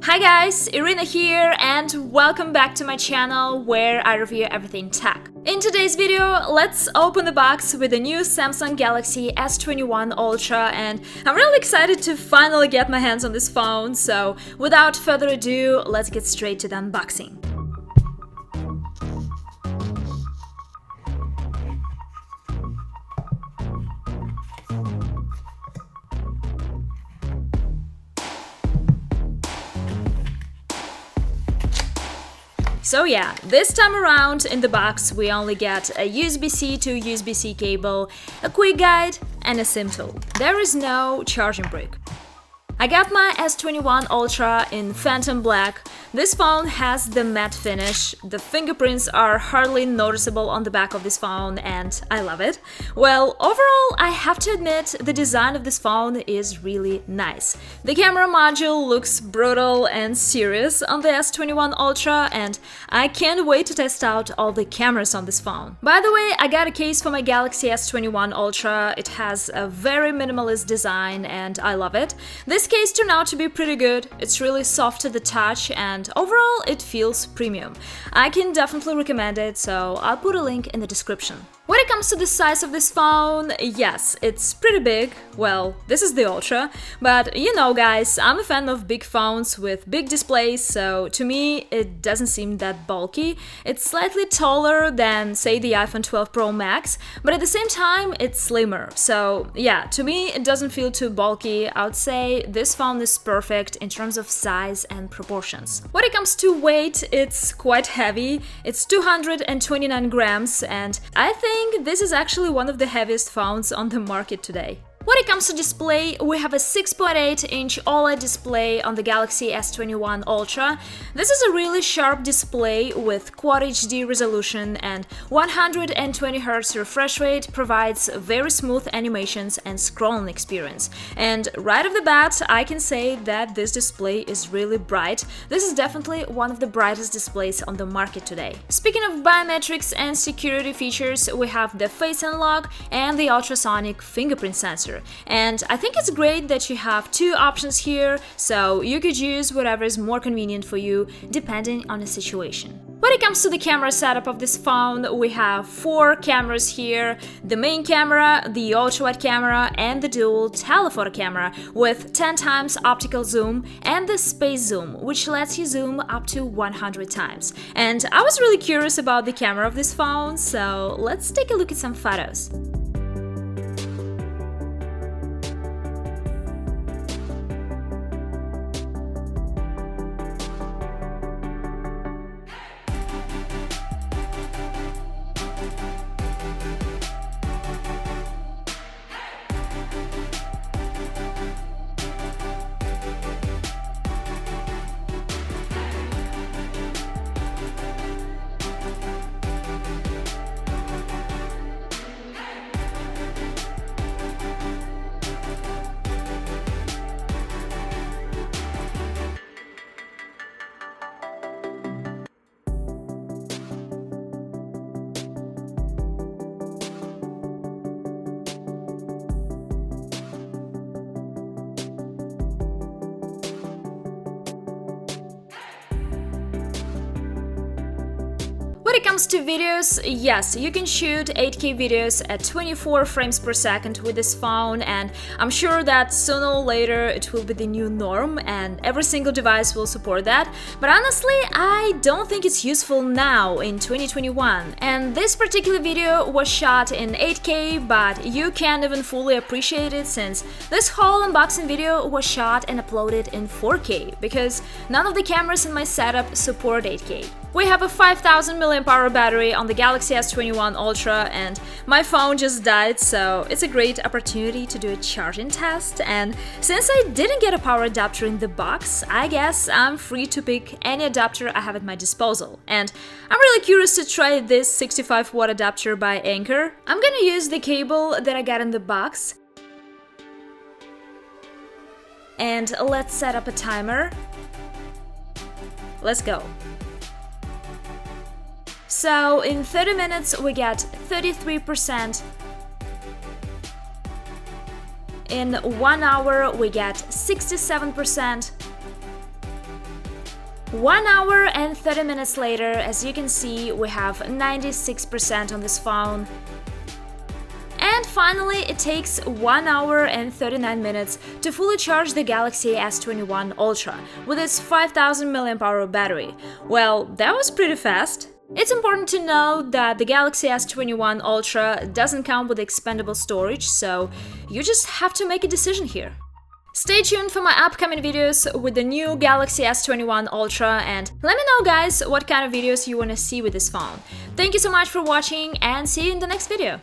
Hi guys, Irina here and welcome back to my channel where I review everything tech. In today's video, let's open the box with the new Samsung Galaxy S21 Ultra, and I'm really excited to finally get my hands on this phone, so without further ado, let's get straight to the unboxing. So yeah, this time around in the box we only get a USB-C to USB-C cable, a quick guide and a SIM tool. There is no charging brick. I got my S21 Ultra in Phantom Black. This phone has the matte finish, the fingerprints are hardly noticeable on the back of this phone and I love it. Well, overall I have to admit the design of this phone is really nice. The camera module looks brutal and serious on the S21 Ultra and I can't wait to test out all the cameras on this phone. By the way, I got a case for my Galaxy S21 Ultra. It has a very minimalist design and I love it. This case turned out to be pretty good. It's really soft to the touch and overall it feels premium. I can definitely recommend it, so I'll put a link in the description. When it comes to the size of this phone, yes, it's pretty big. Well, this is the Ultra, but you know guys, I'm a fan of big phones with big displays, so to me it doesn't seem that bulky. It's slightly taller than, say, the iPhone 12 Pro Max, but at the same time it's slimmer. So yeah, to me it doesn't feel too bulky. I would say this phone is perfect in terms of size and proportions. When it comes to weight, it's quite heavy. It's 229 grams and I think this is actually one of the heaviest phones on the market today. When it comes to display, we have a 6.8-inch OLED display on the Galaxy S21 Ultra. This is a really sharp display with Quad HD resolution and 120Hz refresh rate provides very smooth animations and scrolling experience. And right off the bat, I can say that this display is really bright. This is definitely one of the brightest displays on the market today. Speaking of biometrics and security features, we have the Face Unlock and the ultrasonic fingerprint sensor. And I think it's great that you have two options here, so you could use whatever is more convenient for you depending on the situation. When it comes to the camera setup of this phone, we have 4 cameras here: the main camera, the ultra-wide camera, and the dual telephoto camera with 10 times optical zoom and the space zoom, which lets you zoom up to 100 times. And I was really curious about the camera of this phone, so let's take a look at some photos. When it comes to videos, yes, you can shoot 8K videos at 24 frames per second with this phone, and I'm sure that sooner or later it will be the new norm and every single device will support that. But honestly, I don't think it's useful now in 2021. And this particular video was shot in 8K, but you can't even fully appreciate it since this whole unboxing video was shot and uploaded in 4K, because none of the cameras in my setup support 8K. We have a 5000 mAh battery on the Galaxy S21 Ultra and my phone just died, so it's a great opportunity to do a charging test. And since I didn't get a power adapter in the box, I guess I'm free to pick any adapter I have at my disposal. And I'm really curious to try this 65-watt adapter by Anker. I'm gonna use the cable that I got in the box. And let's set up a timer. Let's go. So in 30 minutes we get 33%. In 1 hour we get 67%. 1 hour and 30 minutes later, as you can see, we have 96% on this phone. And finally, it takes 1 hour and 39 minutes to fully charge the Galaxy S21 Ultra with its 5000 mAh battery. Well, that was pretty fast. It's important to note that the Galaxy S21 Ultra doesn't come with expandable storage, so you just have to make a decision here. Stay tuned for my upcoming videos with the new Galaxy S21 Ultra, and let me know, guys, what kind of videos you want to see with this phone. Thank you so much for watching, and see you in the next video.